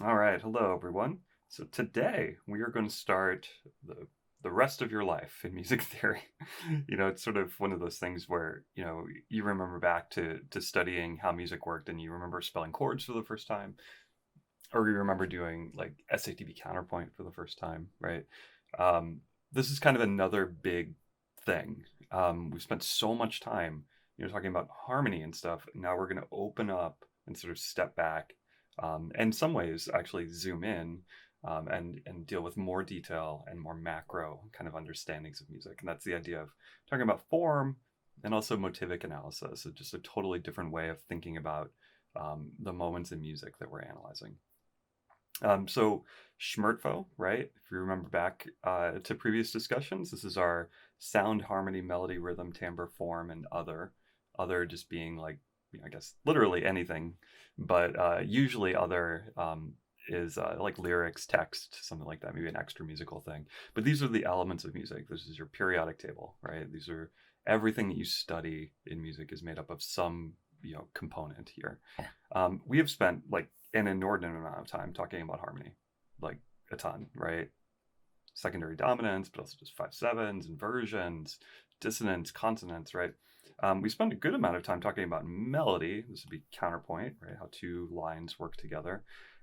All right, hello everyone. So today we are going to start the rest of your life in music theory. It's sort of one of those things where, you remember back to studying how music worked and you remember spelling chords for the first time, or you remember doing like SATB counterpoint for the first time, right? Um, this is kind of another big thing. We've spent so much time, talking about harmony and stuff. Now we're going to open up and sort of step back, and in some ways actually zoom in, and deal with more detail and more macro kind of understandings of music. And that's the idea of talking about form and also motivic analysis. It's just a totally different way of thinking about the moments in music that we're analyzing. So Schmertfo, right? If you remember back to previous discussions, this is our sound, harmony, melody, rhythm, timbre, form, and other. Other just being like, I guess literally anything, but usually other is like lyrics, text, something like that, maybe an extra musical thing. But these are the elements of music. This is your periodic table, right? These are everything that you study in music is made up of some component here. We have spent like an inordinate amount of time talking about harmony, like a ton, right? Secondary dominance, but also just 5/7s, inversions, dissonance, consonance, right? We spend a good amount of time talking about melody. This would be counterpoint, right? How two lines work together.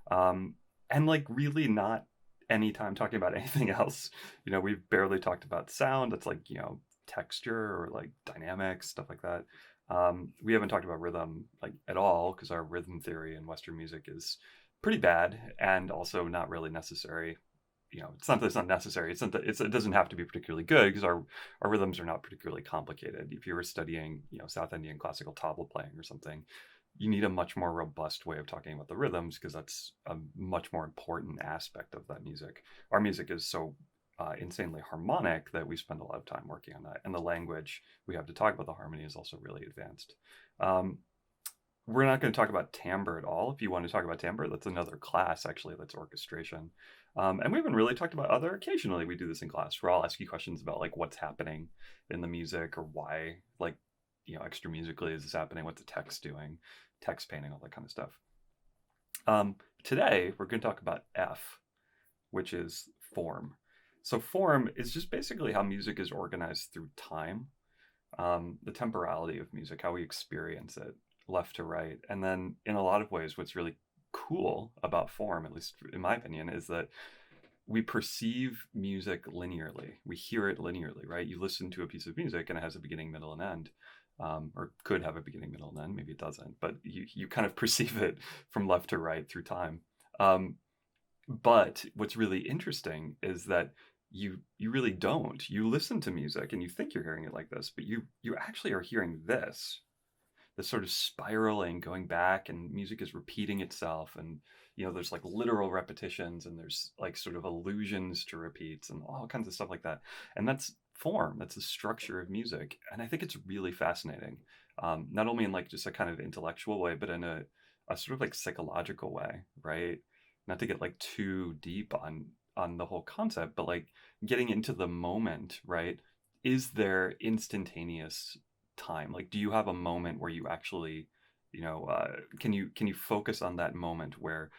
And like really not any time talking about anything else. We've barely talked about sound. That's like, texture or like dynamics, stuff like that. We haven't talked about rhythm like at all because our rhythm theory in Western music is pretty bad and also not really necessary. It's not that it's not necessary. It's not that it doesn't have to be particularly good because our rhythms are not particularly complicated. If you were studying, South Indian classical tabla playing or something, you need a much more robust way of talking about the rhythms because that's a much more important aspect of that music. Our music is so insanely harmonic that we spend a lot of time working on that. And the language we have to talk about the harmony is also really advanced. Um, we're not going to talk about timbre at all. If you want to talk about timbre, that's another class actually. That's orchestration, and we haven't really talked about other. Occasionally, we do this in class where I'll ask you questions about like what's happening in the music or why, like, extra musically is this happening? What's the text doing? Text painting, all that kind of stuff. Today, we're going to talk about F, which is form. So form is just basically how music is organized through time, the temporality of music, how we experience it left to right. And then in a lot of ways, what's really cool about form, at least in my opinion, is that we perceive music linearly. We hear it linearly, right? You listen to a piece of music and it has a beginning, middle, and end. Or could have a beginning, middle, and end. Maybe it doesn't, but you kind of perceive it from left to right through time. Um, but what's really interesting is that you really don't. You listen to music and you think you're hearing it like this, but you actually are hearing this sort of spiraling going back, and music is repeating itself, and there's like literal repetitions and there's like sort of allusions to repeats and all kinds of stuff like that. And that's form. That's the structure of music, and I think it's really fascinating. Not only in like just a kind of intellectual way, but in a sort of like psychological way, right? Not to get like too deep on the whole concept, but like getting into the moment, right? Is there instantaneous time? Like, do you have a moment where you actually, can you focus on that moment where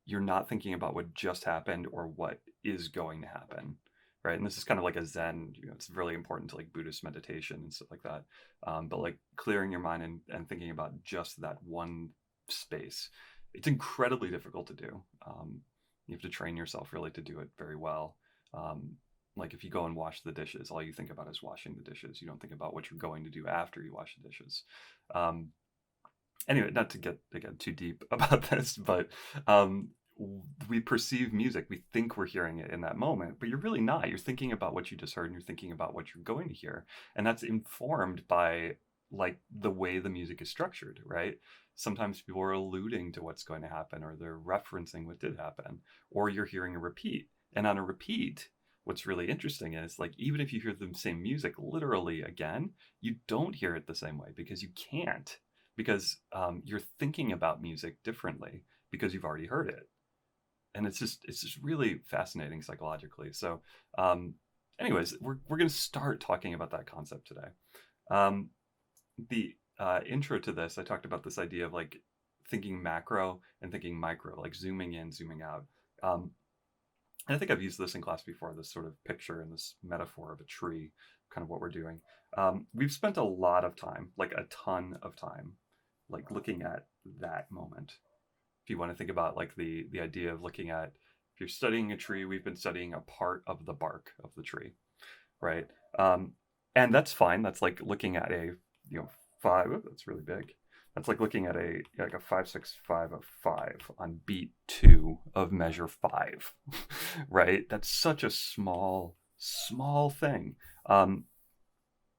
you're not thinking about what just happened or what is going to happen, right? And this is kind of like a Zen. It's really important to like Buddhist meditation and stuff like that. But like clearing your mind and thinking about just that one space, it's incredibly difficult to do. You have to train yourself really to do it very well. Like if you go and wash the dishes, all you think about is washing the dishes. You don't think about what you're going to do after you wash the dishes. Um, anyway, not to get again too deep about this, but we perceive music. We think we're hearing it in that moment, but you're really not. You're thinking about what you just heard, and you're thinking about what you're going to hear, and that's informed by like the way the music is structured, right? Sometimes people are alluding to what's going to happen, or they're referencing what did happen, or you're hearing a repeat. And on a repeat, what's really interesting is like even if you hear the same music literally again, you don't hear it the same way because you can't, because you're thinking about music differently because you've already heard it. And it's just really fascinating psychologically. So anyways, we're going to start talking about that concept today. The intro to this, I talked about this idea of like thinking macro and thinking micro, like zooming in, zooming out. Um, and I think I've used this in class before, this sort of picture and this metaphor of a tree, kind of what we're doing. We've spent a lot of time, like a ton of time, like looking at that moment. If you want to think about like the idea of looking at, if you're studying a tree, we've been studying a part of the bark of the tree, right? Um, and that's fine. That's like looking at a, you know, five. Oh, that's really big. That's like looking at a like a 5 6 5 of 5 on beat 2 of measure 5, right? That's such a small thing. Um,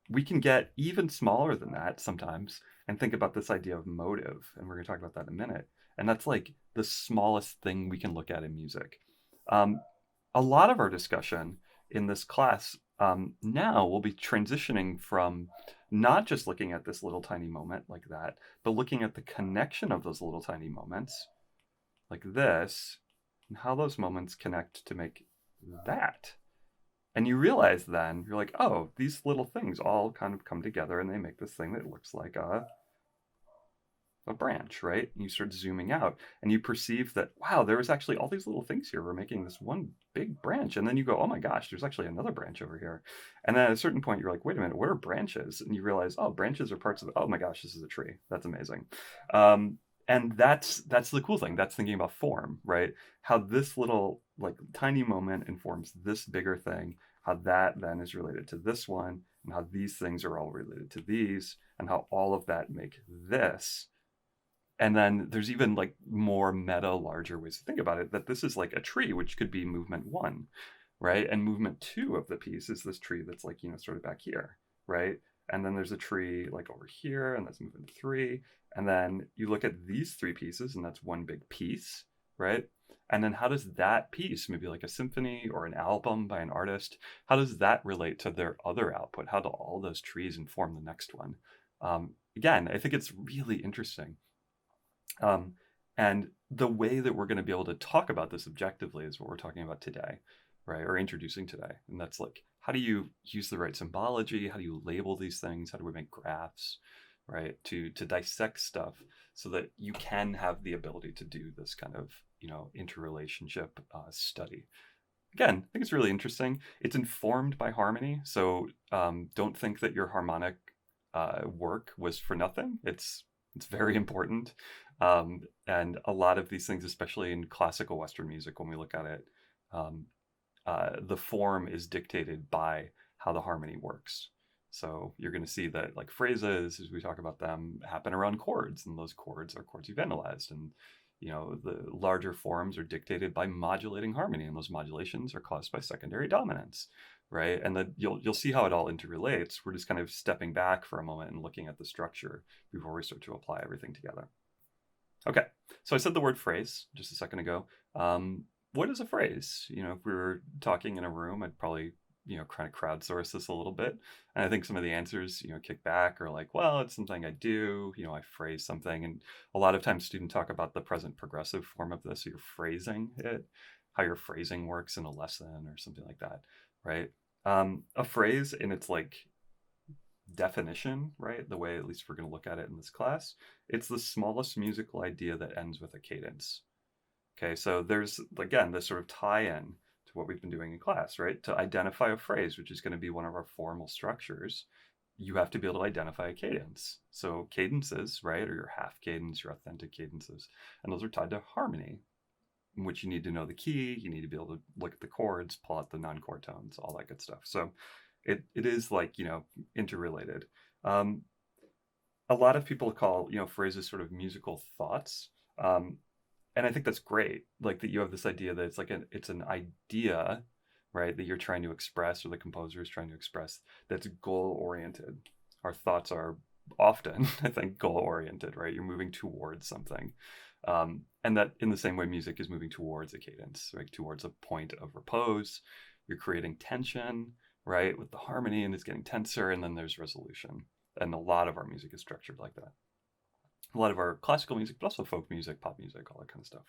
we can get even smaller than that sometimes and think about this idea of motive, and we're going to talk about that in a minute. And that's like the smallest thing we can look at in music. Um, a lot of our discussion in this class now will be transitioning from not just looking at this little tiny moment like that, but looking at the connection of those little tiny moments like this, and how those moments connect to make that. And you realize then, you're like, oh, these little things all kind of come together and they make this thing that looks like a branch, right? And you start zooming out and you perceive that, wow, there was actually all these little things here. We're making this one big branch. And then you go, oh my gosh, there's actually another branch over here. And then at a certain point, you're like, wait a minute, what are branches? And you realize, oh, branches are parts of, oh my gosh, this is a tree. That's amazing. And that's the cool thing. That's thinking about form, right? How this little like tiny moment informs this bigger thing, how that then is related to this one, and how these things are all related to these, and how all of that make this. And then there's even like more meta, larger ways to think about it, that this is like a tree, which could be movement 1, right? And movement 2 of the piece is this tree that's like, you know, sort of back here, right? And then there's a tree like over here, and that's movement 3. And then you look at these 3 pieces, and that's one big piece, right? And then how does that piece, maybe like a symphony or an album by an artist, how does that relate to their other output? How do all those trees inform the next one? Again, I think it's really interesting. Um, and the way that we're going to be able to talk about this objectively is what we're talking about today, right? Or introducing today. And that's like, how do you use the right symbology? How do you label these things? How do we make graphs, right? To dissect stuff so that you can have the ability to do this kind of, you know, interrelationship study. Again, I think it's really interesting. It's informed by harmony. So don't think that your harmonic work was for nothing. It's very important. And a lot of these things, especially in classical Western music, when we look at it, the form is dictated by how the harmony works. So you're going to see that like phrases, as we talk about them, happen around chords, and those chords are chords you've analyzed. And you know, the larger forms are dictated by modulating harmony, and those modulations are caused by secondary dominance, right? And then you'll see how it all interrelates. We're just kind of stepping back for a moment and looking at the structure before we start to apply everything together. Okay, so I said the word phrase just a second ago. What is a phrase? You know, if we were talking in a room, I'd probably, you know, kind of crowdsource this a little bit. And I think some of the answers, you know, kick back are like, well, it's something I do, you know, I phrase something. And a lot of times students talk about the present progressive form of this. So you're phrasing it, how your phrasing works in a lesson or something like that, right? A phrase in its like definition, right? The way at least we're going to look at it in this class, it's the smallest musical idea that ends with a cadence. Okay, so there's, again, this sort of tie-in to what we've been doing in class, right? To identify a phrase, which is going to be one of our formal structures, you have to be able to identify a cadence. So cadences, right, or your half cadence, your authentic cadences, and those are tied to harmony, in which you need to know the key, you need to be able to look at the chords, pull out the non-chord tones, all that good stuff. So it is like, you know, interrelated. A lot of people call, you know, phrases sort of musical thoughts. And I think that's great. Like that you have this idea that it's like it's an idea, right, that you're trying to express, or the composer is trying to express, that's goal oriented. Our thoughts are often, I think, goal oriented, right? You're moving towards something. And that in the same way, music is moving towards a cadence, right? Towards a point of repose. You're creating tension, right? With the harmony, and it's getting tenser, and then there's resolution. And a lot of our music is structured like that. A lot of our classical music, but also folk music, pop music, all that kind of stuff.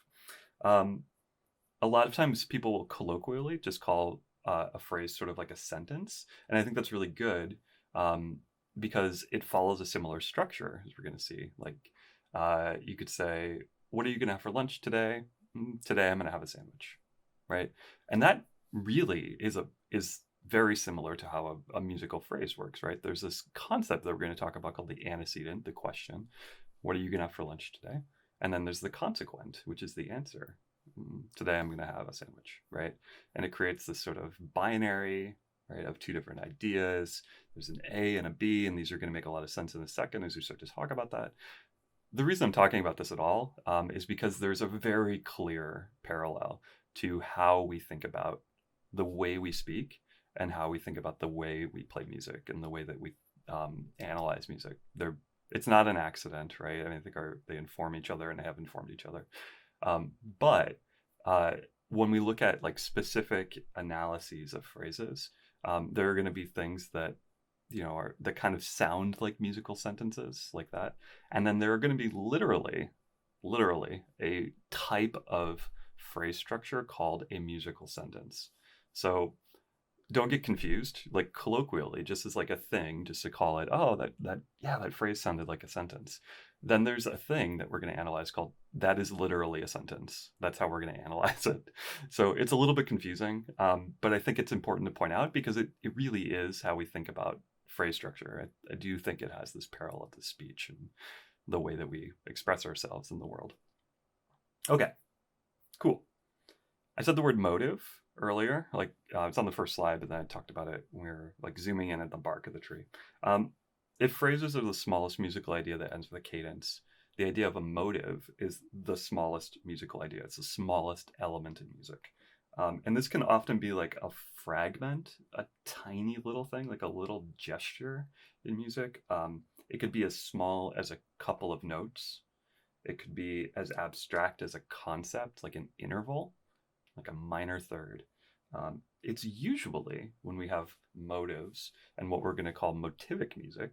A lot of times people will colloquially just call a phrase sort of like a sentence. And I think that's really good because it follows a similar structure, as we're going to see. Like You could say, what are you going to have for lunch today? Today I'm going to have a sandwich, right? And that really is very similar to how a musical phrase works, right? There's this concept that we're going to talk about called the antecedent, the question, what are you going to have for lunch today? And then there's the consequent, which is the answer. Today I'm going to have a sandwich, right? And it creates this sort of binary, right, of two different ideas. There's an A and a B, and these are going to make a lot of sense in a second as we start to talk about that. The reason I'm talking about this at all is because there's a very clear parallel to how we think about the way we speak and how we think about the way we play music and the way that we analyze music. It's not an accident, right? I mean, I think they inform each other and they have informed each other. But when we look at like specific analyses of phrases, there are going to be things that that kind of sound like musical sentences like that. And then there are going to be literally a type of phrase structure called a musical sentence. So don't get confused, like colloquially, just as like a thing, just to call it, oh, that phrase sounded like a sentence. Then there's a thing that we're going to analyze called that is literally a sentence. That's how we're going to analyze it. So it's a little bit confusing, but I think it's important to point out because it really is how we think about phrase structure. I do think it has this parallel to speech and the way that we express ourselves in the world. Okay, cool. I said the word motive earlier, like it's on the first slide, but then I talked about it when we were like zooming in at the bark of the tree. If phrases are the smallest musical idea that ends with a cadence, the idea of a motive is the smallest musical idea. It's the smallest element in music. And this can often be like a fragment, a tiny little thing, like a little gesture in music. It could be as small as a couple of notes. It could be as abstract as a concept, like an interval, like a minor third. It's usually when we have motives and what we're going to call motivic music,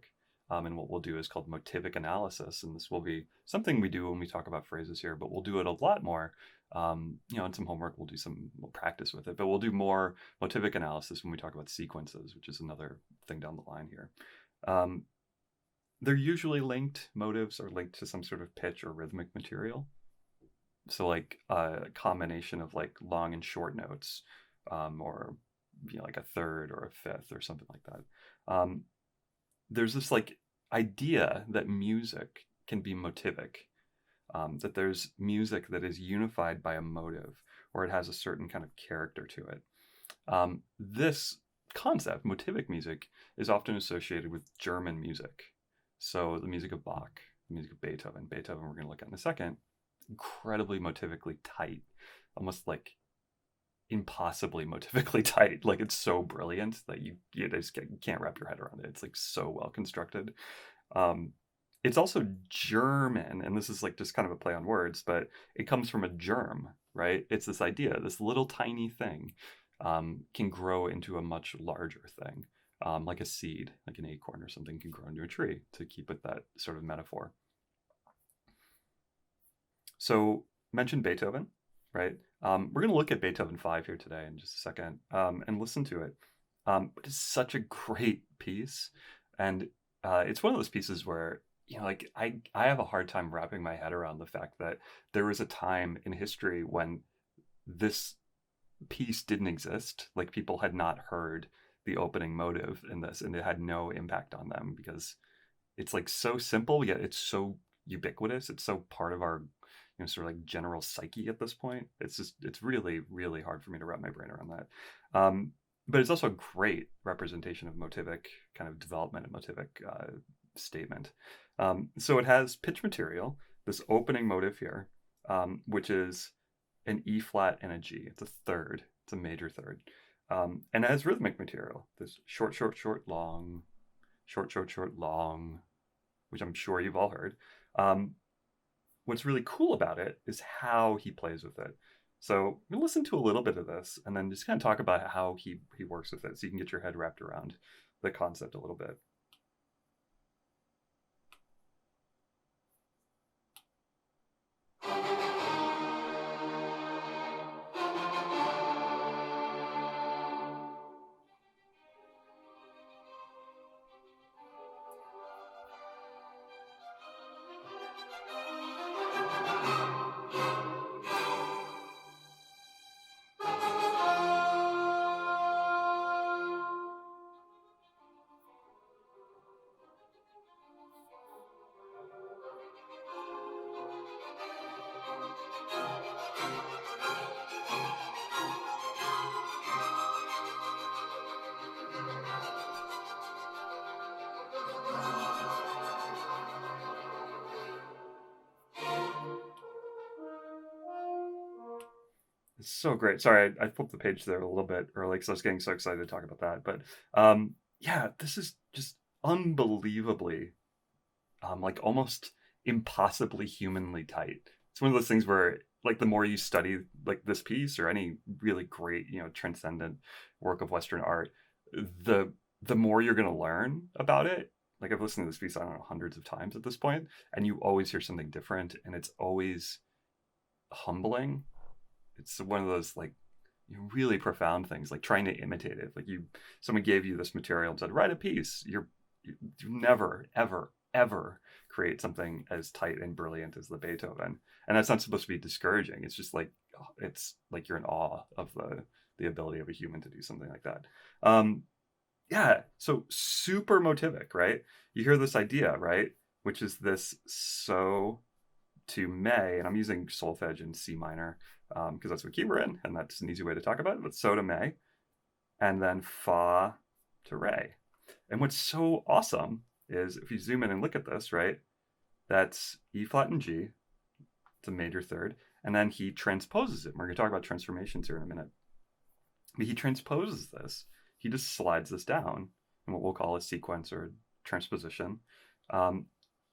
and what we'll do is called motivic analysis. And this will be something we do when we talk about phrases here, but we'll do it a lot more. In some homework, we'll practice with it, but we'll do more motivic analysis when we talk about sequences, which is another thing down the line here. They're usually linked, motives are linked to some sort of pitch or rhythmic material. So like a combination of like long and short notes, or like a third or a fifth or something like that. There's this like idea that music can be motivic, that there's music that is unified by a motive or it has a certain kind of character to it. This concept, motivic music, is often associated with German music. So the music of Bach, the music of Beethoven we're going to look at in a second, incredibly motivically tight, almost like impossibly motivically tight. Like it's so brilliant that you just can't wrap your head around it. It's like so well constructed. It's also German, and this is like just kind of a play on words, but it comes from a germ, right? It's this idea, this little tiny thing can grow into a much larger thing, like a seed, like an acorn or something can grow into a tree, to keep with that sort of metaphor. So mentioned Beethoven, right? We're going to look at Beethoven 5 here today in just a second, and listen to it. It's such a great piece, and it's one of those pieces where like I have a hard time wrapping my head around the fact that there was a time in history when this piece didn't exist. Like people had not heard the opening motive in this, and it had no impact on them because it's like so simple yet it's so ubiquitous. It's so part of our sort of like general psyche at this point. It's really, really hard for me to wrap my brain around that. But it's also a great representation of motivic kind of development and motivic statement. So it has pitch material, this opening motive here, which is an E flat and a G. It's a third. It's a major third. And it has rhythmic material, this short, short, short, long, short, short, short, long, which I'm sure you've all heard. What's really cool about it is how he plays with it. So we'll listen to a little bit of this and then just kind of talk about how he works with it so you can get your head wrapped around the concept a little bit. It's so great. Sorry, I flipped the page there a little bit early because I was getting so excited to talk about that. But yeah, this is just unbelievably, like almost impossibly humanly tight. It's one of those things where, like, the more you study like this piece or any really great, transcendent work of Western art, the the more you're going to learn about it. Like, I've listened to this piece, I don't know, hundreds of times at this point, and you always hear something different, and it's always humbling. It's one of those, like, really profound things, like trying to imitate it. Like, someone gave you this material and said, write a piece. You never, ever, ever create something as tight and brilliant as the Beethoven. And that's not supposed to be discouraging. It's just like, it's like you're in awe of the ability of a human to do something like that. Yeah, so super motivic, right? You hear this idea, right? Which is this so to May, and I'm using solfege in C minor because that's what key we're in, and that's an easy way to talk about it. But so to May, and then Fa to Re. And what's so awesome is if you zoom in and look at this, right? That's E flat and G. It's a major third, and then he transposes it. We're going to talk about transformations here in a minute. But he transposes this. He just slides this down in what we'll call a sequence or transposition.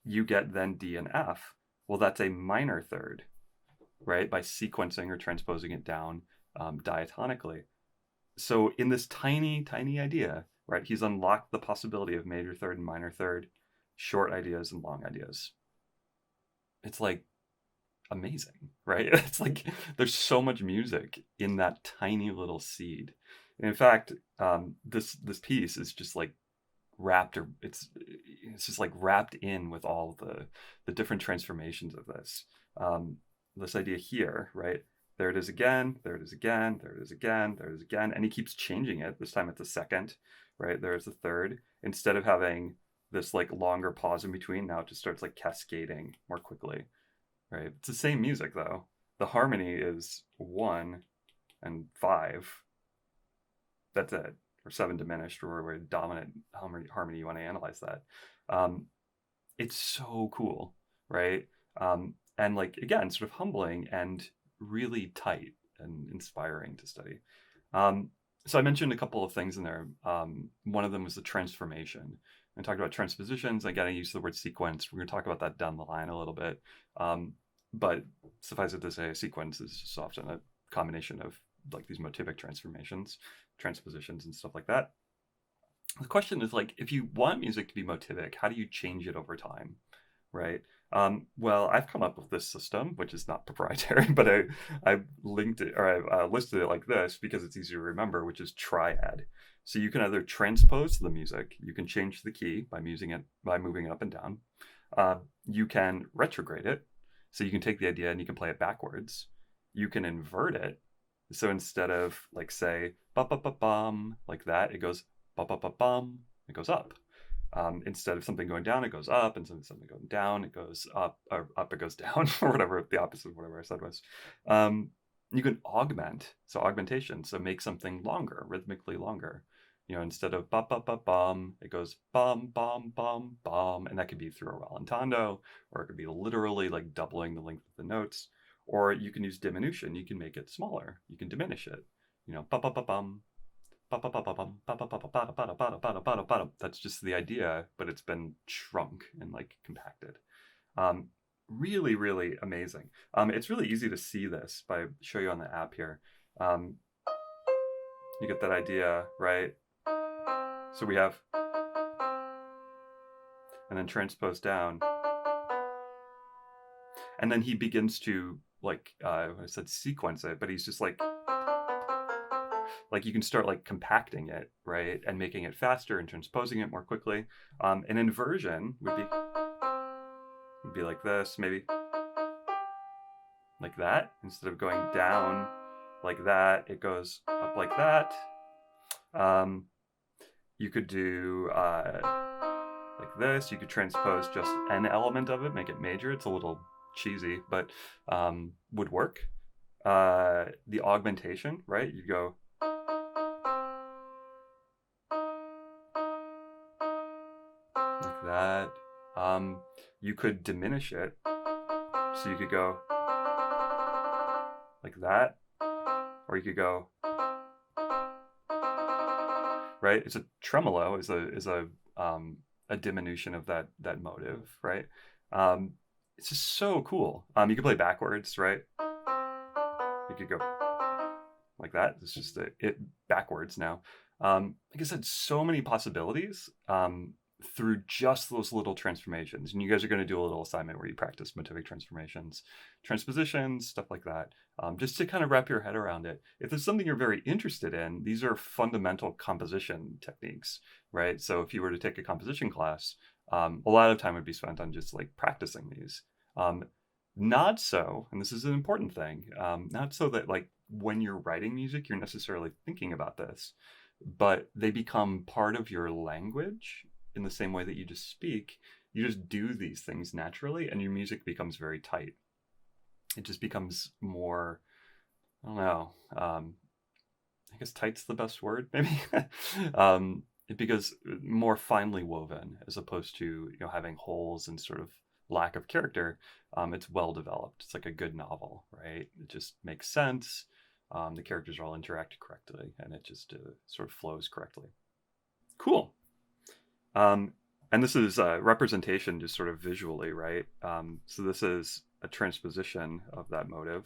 You get then D and F. Well, that's a minor third, right? By sequencing or transposing it down diatonically. So in this tiny, tiny idea, right, he's unlocked the possibility of major third and minor third, short ideas and long ideas. It's like amazing, right? It's like there's so much music in that tiny little seed. And in fact, this piece is just like wrapped, or it's just like wrapped in with all the different transformations of this. This idea here, right? There it is again, there it is again, there it is again, there it is again, and he keeps changing it. This time it's a second, right? There's the third. Instead of having this like longer pause in between, now it just starts like cascading more quickly, right? It's the same music though. The harmony is 1 and 5. That's it. Or 7 diminished, or dominant harmony you want to analyze that. It's so cool, right? And like, again, sort of humbling and really tight and inspiring to study. So I mentioned a couple of things in there. One of them was the transformation. I talked about transpositions. Again, I used the word sequence. We're going to talk about that down the line a little bit. But suffice it to say, a sequence is just often a combination of like these motivic transformations, transpositions, and stuff like that. The question is, like, if you want music to be motivic, how do you change it over time, right? Well, I've come up with this system, which is not proprietary, but I linked it, or I listed it like this because it's easy to remember, which is triad. So you can either transpose the music, you can change the key by moving it up and down. You can retrograde it, so you can take the idea and you can play it backwards. You can invert it, so instead of like say ba ba ba bum like that, it goes ba ba ba bum. It goes up. Instead of something going down, it goes up, and something going down, it goes up, or up it goes down, or whatever the opposite of whatever I said was. You can augment, so augmentation, so make something longer, rhythmically longer. Instead of ba ba ba bum, it goes bum bum bum bum, and that could be through a rallentando, or it could be literally like doubling the length of the notes. Or you can use diminution. You can make it smaller. You can diminish it. Ba ba ba bum, ba ba ba ba bum, ba ba ba ba ba ba ba ba ba ba. That's just the idea, but it's been shrunk and like compacted. Really, really amazing. It's really easy to see this by show you on the app here. You get that idea, right? So we have, and then transpose down, and then he begins to like I said sequence it, but he's just like you can start like compacting it, right, and making it faster and transposing it more quickly. An inversion would be like this, maybe like that. Instead of going down like that, it goes up like that. You could do like this. You could transpose just an element of it, make it major. It's a little cheesy, but would work. The augmentation, right? You go like that. You could diminish it, so you could go like that. or you could go, right? It's a tremolo is a diminution of that motive, right? It's just so cool. You can play backwards, right? You could go like that. It's just it backwards now. Like I said, so many possibilities through just those little transformations. And you guys are going to do a little assignment where you practice motivic transformations, transpositions, stuff like that, just to kind of wrap your head around it. If there's something you're very interested in, these are fundamental composition techniques, right? So if you were to take a composition class, a lot of time would be spent on just like practicing these. Not so, and this is an important thing, not so that like when you're writing music, you're necessarily thinking about this, but they become part of your language in the same way that you just speak. You just do these things naturally, and your music becomes very tight. It just becomes more, I don't know, I guess tight's the best word, maybe. It becomes more finely woven as opposed to, having holes and sort of lack of character. It's well developed. It's like a good novel, right? It just makes sense. The characters all interact correctly, and it just sort of flows correctly. Cool. And this is representation just sort of visually, right? So this is a transposition of that motive,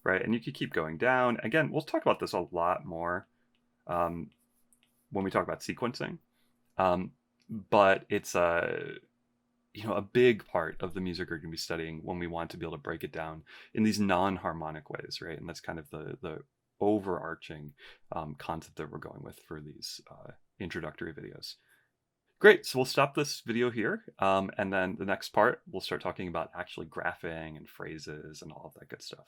right? And you could keep going down. Again, we'll talk about this a lot more when we talk about sequencing. But it's a big part of the music we're going to be studying when we want to be able to break it down in these non-harmonic ways, right? And that's kind of the overarching concept that we're going with for these introductory videos. Great, so we'll stop this video here, and then the next part, we'll start talking about actually graphing and phrases and all of that good stuff.